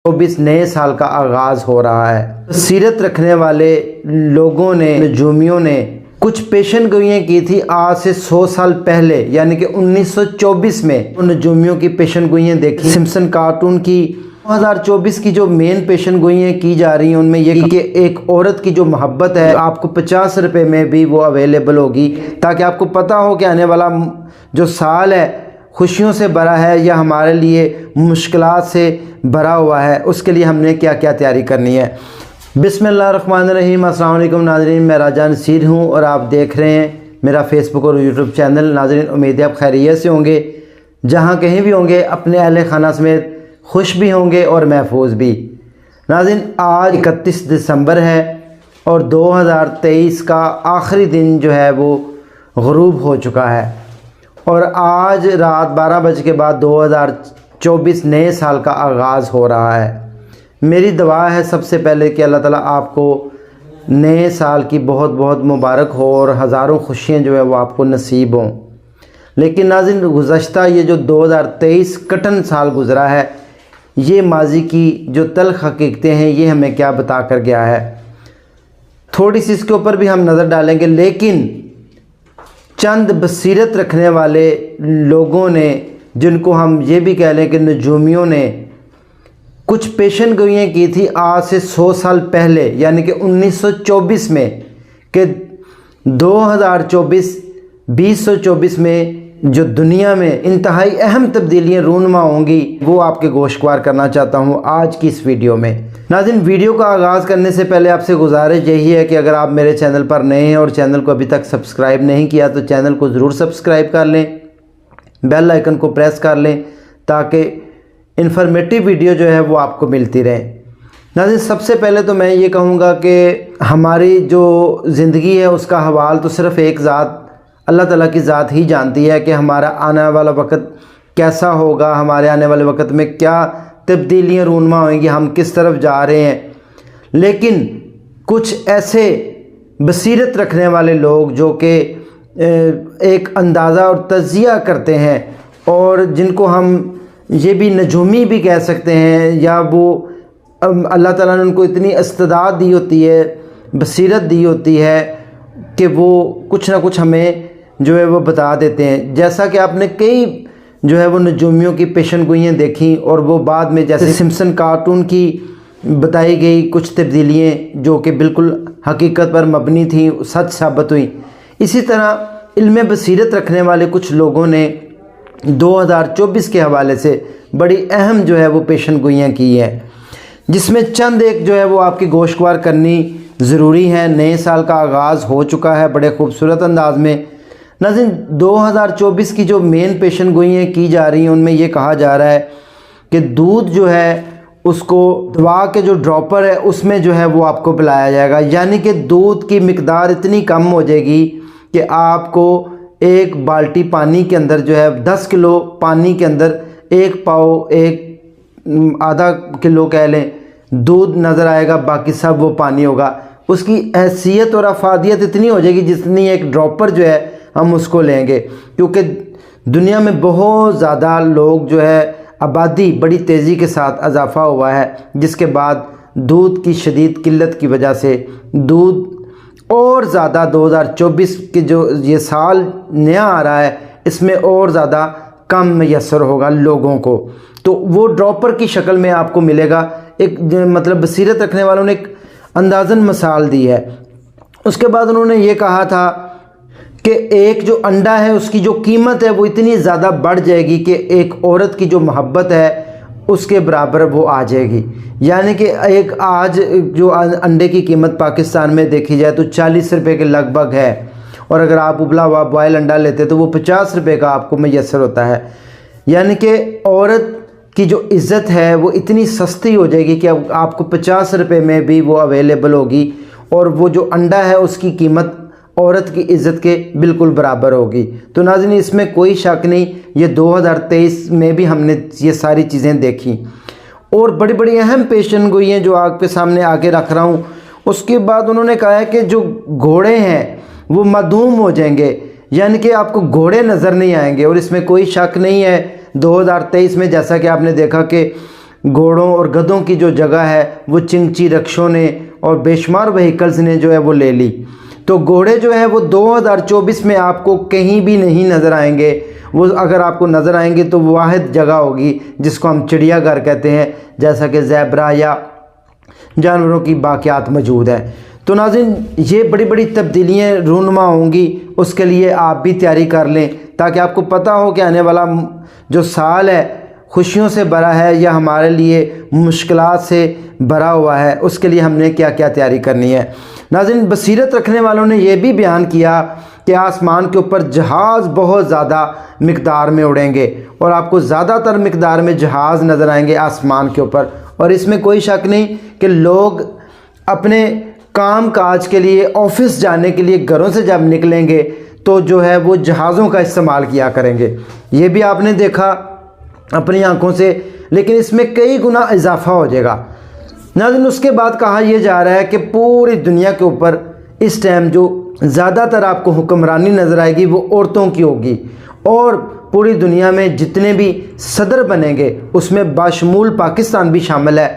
2024 نئے سال کا آغاز ہو رہا ہے۔ سیرت رکھنے والے لوگوں نے، نجومیوں نے کچھ پیشن گوئیاں کی تھی آج سے 100 سال پہلے، یعنی کہ 1924 میں نجومیوں کی پیشن گوئیاں دیکھی۔ سمپسن کارٹون کی 2024 کی جو مین پیشن گوئیاں کی جا رہی ہیں ان میں یہ کہ ایک عورت کی جو محبت ہے آپ کو 50 روپے میں بھی وہ اویلیبل ہوگی، تاکہ آپ کو پتہ ہو کہ آنے والا جو سال ہے خوشیوں سے بھرا ہے یا ہمارے لیے مشکلات سے بھرا ہوا ہے، اس کے لیے ہم نے کیا کیا تیاری کرنی ہے۔ بسم اللہ الرحمن الرحیم۔ السلام علیکم ناظرین، میں راجہ نصیر ہوں اور آپ دیکھ رہے ہیں میرا فیس بک اور یوٹیوب چینل۔ ناظرین امید ہے آپ خیریت سے ہوں گے، جہاں کہیں بھی ہوں گے اپنے اہل خانہ سمیت خوش بھی ہوں گے اور محفوظ بھی۔ ناظرین آج 31 دسمبر ہے اور 2023 کا آخری دن جو ہے وہ غروب ہو چکا ہے، اور آج رات 12 بجے کے بعد 2024 نئے سال کا آغاز ہو رہا ہے۔ میری دعا ہے سب سے پہلے کہ اللہ تعالیٰ آپ کو نئے سال کی بہت بہت مبارک ہو اور ہزاروں خوشیاں جو ہے وہ آپ کو نصیب ہوں۔ لیکن ناظرین گزشتہ یہ جو 2023 کٹن سال گزرا ہے، یہ ماضی کی جو تلخ حقیقتیں ہیں یہ ہمیں کیا بتا کر گیا ہے، تھوڑی سی اس کے اوپر بھی ہم نظر ڈالیں گے۔ لیکن چند بصیرت رکھنے والے لوگوں نے، جن کو ہم یہ بھی کہہ لیں کہ نجومیوں نے، کچھ پیشن گوئیاں کی تھی آج سے 100 سال پہلے، یعنی کہ 1924 میں، کہ 2024 میں جو دنیا میں انتہائی اہم تبدیلیاں رونما ہوں گی وہ آپ کے گوشوار کرنا چاہتا ہوں آج کی اس ویڈیو میں۔ ناظرین ویڈیو کا آغاز کرنے سے پہلے آپ سے گزارش یہی ہے کہ اگر آپ میرے چینل پر نئے ہیں اور چینل کو ابھی تک سبسکرائب نہیں کیا تو چینل کو ضرور سبسکرائب کر لیں، بیل آئیکن کو پریس کر لیں تاکہ انفارمیٹیو ویڈیو جو ہے وہ آپ کو ملتی رہے۔ ناظرین سب سے پہلے تو میں یہ کہوں گا کہ ہماری جو زندگی ہے اس کا حوال تو صرف ایک ذات اللہ تعالیٰ کی ذات ہی جانتی ہے کہ ہمارا آنے والا وقت کیسا ہوگا، ہمارے آنے والے وقت میں کیا تبدیلیاں رونما ہوئیں گی، ہم کس طرف جا رہے ہیں۔ لیکن کچھ ایسے بصیرت رکھنے والے لوگ جو کہ ایک اندازہ اور تجزیہ کرتے ہیں، اور جن کو ہم یہ بھی نجومی بھی کہہ سکتے ہیں، یا وہ اللہ تعالیٰ نے ان کو اتنی استعداد دی ہوتی ہے، بصیرت دی ہوتی ہے کہ وہ کچھ نہ کچھ ہمیں جو ہے وہ بتا دیتے ہیں۔ جیسا کہ آپ نے کئی جو ہے وہ نجومیوں کی پیشن گوئیاں دیکھیں، اور وہ بعد میں جیسے سمپسن کارٹون کی بتائی گئی کچھ تبدیلیاں جو کہ بالکل حقیقت پر مبنی تھیں سچ ثابت ہوئیں، اسی طرح علم بصیرت رکھنے والے کچھ لوگوں نے 2024 کے حوالے سے بڑی اہم جو ہے وہ پیشن گوئیاں کی ہیں، جس میں چند ایک جو ہے وہ آپ کی گوشوار کرنی ضروری ہے۔ نئے سال کا آغاز ہو چکا ہے بڑے خوبصورت انداز میں۔ ناظرین 2024 کی جو مین پیشن گوئیاں کی جا رہی ہیں ان میں یہ کہا جا رہا ہے کہ دودھ جو ہے اس کو دوا کے جو ڈراپر ہے اس میں جو ہے وہ آپ کو پلایا جائے گا، یعنی کہ دودھ کی مقدار اتنی کم ہو جائے گی کہ آپ کو ایک بالٹی پانی کے اندر جو ہے 10 کلو پانی کے اندر ایک پاؤ، آدھا کلو کہہ لیں دودھ نظر آئے گا، باقی سب وہ پانی ہوگا۔ اس کی حیثیت اور افادیت اتنی ہو جائے گی جتنی ایک ڈراپر جو ہے ہم اس کو لیں گے، کیونکہ دنیا میں بہت زیادہ لوگ جو ہے آبادی بڑی تیزی کے ساتھ اضافہ ہوا ہے، جس کے بعد دودھ کی شدید قلت کی وجہ سے دودھ اور زیادہ 2024 کے جو یہ سال نیا آ رہا ہے اس میں اور زیادہ کم میسر ہوگا لوگوں کو، تو وہ ڈراپر کی شکل میں آپ کو ملے گا۔ ایک مطلب بصیرت رکھنے والوں نے ایک اندازاً مثال دی ہے۔ اس کے بعد انہوں نے یہ کہا تھا کہ ایک جو انڈا ہے اس کی جو قیمت ہے وہ اتنی زیادہ بڑھ جائے گی کہ ایک عورت کی جو محبت ہے اس کے برابر وہ آ جائے گی، یعنی کہ ایک آج جو انڈے کی قیمت پاکستان میں دیکھی جائے تو 40 روپے کے لگ بھگ ہے، اور اگر آپ ابلا ہوا بوائل انڈا لیتے تو وہ 50 روپے کا آپ کو میسر ہوتا ہے، یعنی کہ عورت کی جو عزت ہے وہ اتنی سستی ہو جائے گی کہ آپ کو 50 روپے میں بھی وہ اویلیبل ہوگی، اور وہ جو انڈا ہے اس کی قیمت عورت کی عزت کے بالکل برابر ہوگی۔ تو ناظرین اس میں کوئی شک نہیں، یہ 2023 میں بھی ہم نے یہ ساری چیزیں دیکھی، اور بڑی بڑی اہم پیشن گوئیاں جو آپ کے سامنے آگے رکھ رہا ہوں۔ اس کے بعد انہوں نے کہا ہے کہ جو گھوڑے ہیں وہ معدوم ہو جائیں گے، یعنی کہ آپ کو گھوڑے نظر نہیں آئیں گے، اور اس میں کوئی شک نہیں ہے 2023 میں جیسا کہ آپ نے دیکھا کہ घोड़ों और गधों की जो जगह है वो चिंगची रक्षों ने और बेशुमार व्हीकल्स ने जो है वो ले ली। तो घोड़े जो है वो 2024 में आपको कहीं भी नहीं नज़र आएंगे। वो अगर आपको नज़र आएंगे तो वाहिद जगह होगी जिसको हम चिड़ियाघर कहते हैं, जैसा कि ज़ेब्रा या जानवरों की बाक़ियात मौजूद है। तो नाज़रीन, ये बड़ी बड़ी तब्दीलियाँ रूनुमा होंगी, उसके लिए आप भी तैयारी कर लें ताकि आपको पता हो कि आने वाला जो साल है खुशियों से भरा है या हमारे लिए मुश्किलात से भरा हुआ है, उसके लिए हमने क्या क्या तैयारी करनी है। नाज़रीन, बसीरत रखने वालों ने यह भी बयान किया कि आसमान के ऊपर जहाज़ बहुत ज़्यादा मिक़दार में उड़ेंगे और आपको ज़्यादातर मिक़दार में जहाज़ नज़र आएंगे आसमान के ऊपर। और इसमें कोई शक नहीं कि लोग अपने काम काज के लिए, ऑफिस जाने के लिए घरों से जब निकलेंगे तो जो है वो जहाज़ों का इस्तेमाल किया करेंगे। ये भी आपने देखा अपनी आंखों से, लेकिन इसमें कई गुना इजाफा हो जाएगा। नाज़रीन, उसके बाद कहा यह जा रहा है कि पूरी दुनिया के ऊपर इस टाइम जो ज़्यादातर आपको हुक्मरानी नज़र आएगी वो औरतों की होगी और पूरी दुनिया में जितने भी सदर बनेंगे उसमें बाशमूल पाकिस्तान भी शामिल है,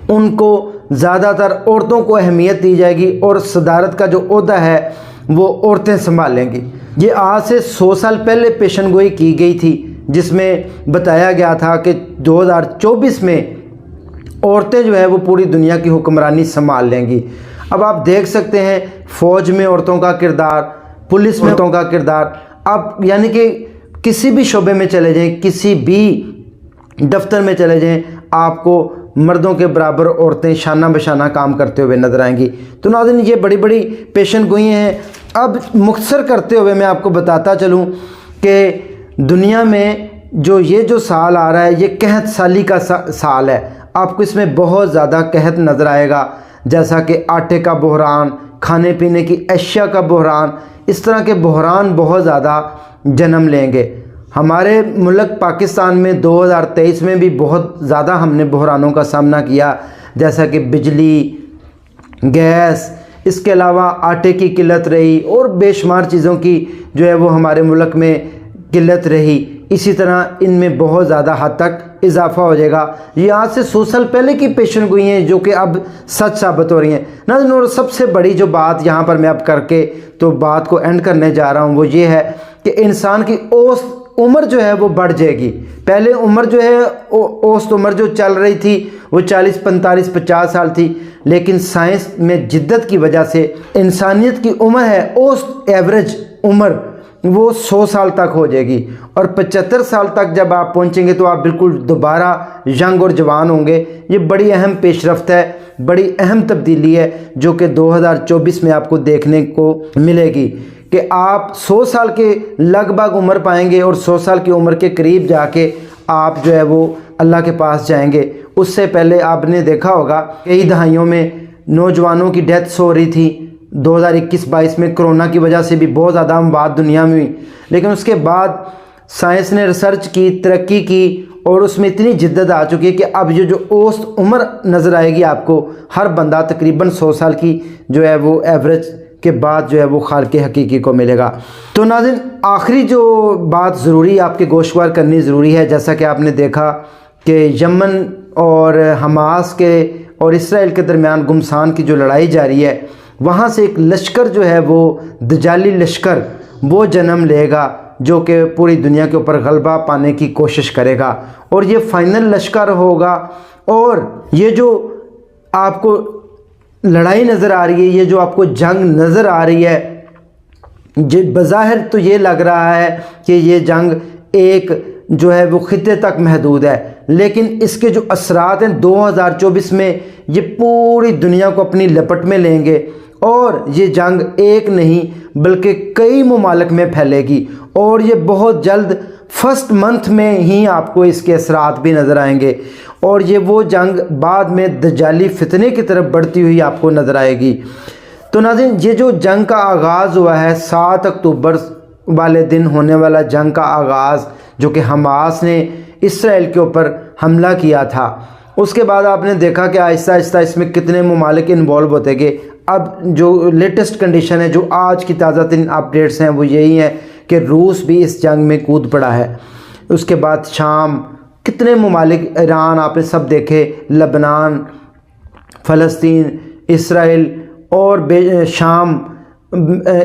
उनको ज़्यादातर औरतों को अहमियत दी जाएगी और सदारत का जो ओहदा है वो औरतें संभालेंगी। ये आज से 100 साल पहले पेशन गोई की गई थी जिसमें बताया गया था कि 2024 में औरतें जो है वो पूरी दुनिया की हुक्मरानी संभाल लेंगी। अब आप देख सकते हैं फ़ौज में औरतों का किरदार, पुलिस में औरतों का किरदार, अब यानी कि किसी भी शोबे में चले जाएं, किसी भी दफ्तर में चले जाएं, आपको मर्दों के बराबर औरतें शाना बशाना काम करते हुए नज़र आएंगी। तो नाज़रीन, ये बड़ी बड़ी पेशन गोइयाँ हैं। अब मुख्तसर करते हुए मैं आपको बताता चलूँ कि दुनिया में जो साल आ रहा है ये कहत साली का साल है। आपको इसमें बहुत ज़्यादा कहत नज़र आएगा, जैसा कि आटे का बहरान, खाने पीने की अशिया का बहरान, इस तरह के बहरान बहुत ज़्यादा जन्म लेंगे। हमारे मुल्क पाकिस्तान में 2023 में भी बहुत ज़्यादा हमने बहरानों का सामना किया, जैसा कि बिजली, गैस, इसके अलावा आटे की किल्लत रही और बेशुमार चीज़ों की जो है वो हमारे मुल्क में किल्लत रही। इसी तरह इनमें बहुत ज़्यादा हद तक इजाफा हो जाएगा। ये आज से 100 साल पहले की पेशन गोई हैं जो कि अब सच साबित हो रही हैं। नाज़रीन, और सबसे बड़ी जो बात यहाँ पर मैं अब करके तो बात को एंड करने जा रहा हूँ वो ये है कि इंसान की औसत उम्र जो है वो बढ़ जाएगी। पहले उम्र जो है औसत उम्र जो चल रही थी वो 40, 45, 50 साल थी, लेकिन साइंस में जिद्दत की वजह से इंसानियत की उम्र है औसत एवरेज उम्र वो 100 साल तक हो जाएगी और 75 साल तक जब आप पहुंचेंगे तो आप बिल्कुल दोबारा यंग और जवान होंगे। ये बड़ी अहम पेशरफ्त है, बड़ी अहम तब्दीली है जो कि 2024 में आपको देखने को मिलेगी कि आप 100 साल के लगभग उम्र पाएंगे और 100 साल की उम्र के करीब जाके आप जो है वो अल्लाह के पास जाएंगे। उससे पहले आपने देखा होगा कई दहाइयों में नौजवानों की डेथ्स हो रही थी। 2021-22 में कोरोना की वजह से भी बहुत ज़्यादा बात दुनिया में हुई, लेकिन उसके बाद साइंस ने रिसर्च की, तरक्की की और उसमें इतनी जिद्दत आ चुकी है कि अब ये जो औसत उम्र नज़र आएगी आपको, हर बंदा तकरीबन 100 साल की जो है वो एवरेज के बाद जो है वो खालिक हकीकी को मिलेगा। तो नाज़रीन, आखिरी जो बात ज़रूरी आपके गोशवार करनी ज़रूरी है, जैसा कि आपने देखा कि यमन और हमास के और इसराइल के दरमियान गुमसान की जो लड़ाई जारी है, वहाँ से एक लश्कर जो है वो दजाली लश्कर वो जन्म लेगा जो कि पूरी दुनिया के ऊपर गलबा पाने की कोशिश करेगा और ये फाइनल लश्कर होगा। और ये जो आपको लड़ाई नज़र आ रही है, ये जो आपको जंग नज़र आ रही है, जो बज़ाहिर तो ये लग रहा है कि ये जंग एक जो है वो खित्ते तक महदूद है, लेकिन इसके जो असरात हैं 2024 में ये पूरी दुनिया को अपनी लपट में लेंगे और ये जंग एक नहीं बल्कि कई ममालिक में फैलेगी और ये बहुत जल्द फर्स्ट मंथ में ही आपको इसके असरात भी नज़र आएंगे और ये वो जंग बाद में दजाली फितने की तरफ बढ़ती हुई आपको नज़र आएगी। तो नाज़रीन, ये जो जंग का आगाज़ हुआ है 7 अक्टूबर वाले दिन होने वाला जंग का आगाज़ जो कि हमास ने इसराइल के ऊपर हमला किया था, उसके बाद आपने देखा कि आहिस्ता आहिस्ता इसमें कितने ममालिक इन्वॉल्व होते गए। अब जो लेटेस्ट कंडीशन है, जो आज की ताज़ा तरीन अपडेट्स हैं वो यही हैं कि रूस भी इस जंग में कूद पड़ा है। उसके बाद शाम कितने ममालिक, ईरान आपने सब देखे, लबनान, फ़लस्तीन, इसराइल और शाम,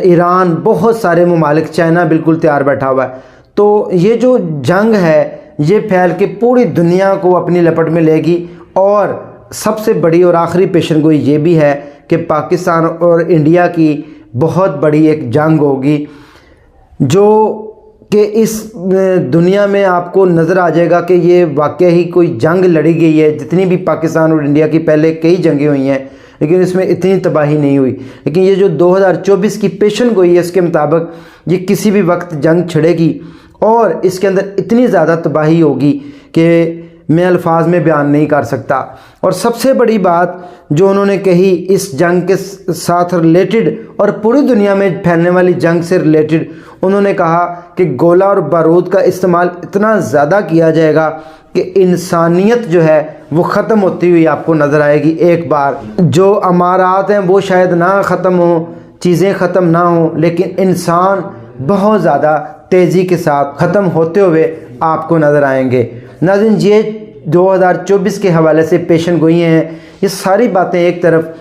ईरान, बहुत सारे ममालिक, चाइना बिल्कुल तैयार बैठा हुआ है। तो ये जो जंग है ये फैल के पूरी दुनिया को अपनी लपट में लेगी। और सबसे बड़ी और आखिरी पेशनगोई ये भी है कि पाकिस्तान और इंडिया की बहुत बड़ी एक जंग होगी, जो कि इस दुनिया में आपको नज़र आ जाएगा कि ये वाकई ही कोई जंग लड़ी गई है। जितनी भी पाकिस्तान और इंडिया की पहले कई जंगें हुई हैं लेकिन इसमें इतनी तबाही नहीं हुई, लेकिन ये जो 2024 की पेशन गोई है इसके मुताबिक ये किसी भी वक्त जंग छिड़ेगी और इसके अंदर इतनी ज़्यादा तबाही होगी कि मैं अल्फाज में बयान नहीं कर सकता। और सबसे बड़ी बात जो उन्होंने कही इस जंग के साथ रिलेटेड और पूरी दुनिया में फैलने वाली जंग से रिलेटेड, उन्होंने कहा कि गोला और बारूद का इस्तेमाल इतना ज़्यादा किया जाएगा कि इंसानियत जो है वो ख़त्म होती हुई आपको नज़र आएगी। एक बार जो अमारात हैं वो शायद ना ख़त्म हो, चीज़ें ख़त्म ना हो, लेकिन इंसान बहुत ज़्यादा तेज़ी के साथ ख़त्म होते हुए आपको नज़र आएंगे। नाज़रीन, ये 2024 के हवाले से पेशन गोई हैं, ये सारी बातें एक तरफ,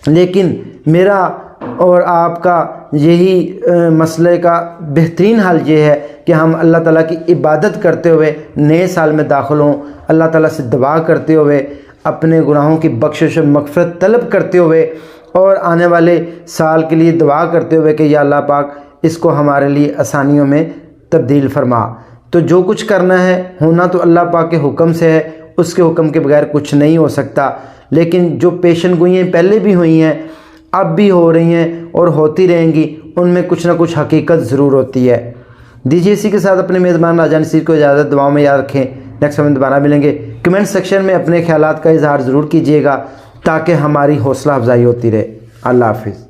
लेकिन मेरा और आपका यही मसले का बेहतरीन हल ये है कि हम अल्लाह ताला की इबादत करते हुए नए साल में दाखिल हों, अल्लाह ताला से दुआ करते हुए, अपने गुनाहों की बख्शिश और मग़फ़िरत तलब करते हुए और आने वाले साल के लिए दुआ करते हुए कि या अल्लाह पाक इसको हमारे लिए आसानियों में तब्दील फरमा। तो जो कुछ करना है होना तो अल्लाह पाक के हुक्म से है, उसके हुक्म के बगैर कुछ नहीं हो सकता। लेकिन जो पेशन गोइयाँ पहले भी हुई हैं, अब भी हो रही हैं और होती रहेंगी, उनमें कुछ ना कुछ हकीकत ज़रूर होती है। दीजिए इसी के साथ अपने मेज़बान राजा नसीर को इजाज़त, दुआओं में याद रखें। नेक्स्ट में दोबारा मिलेंगे। कमेंट सेक्शन में अपने ख्यालात का इजहार ज़रूर कीजिएगा ताकि हमारी हौसला अफजाई होती रहे। अल्लाह हाफिज़।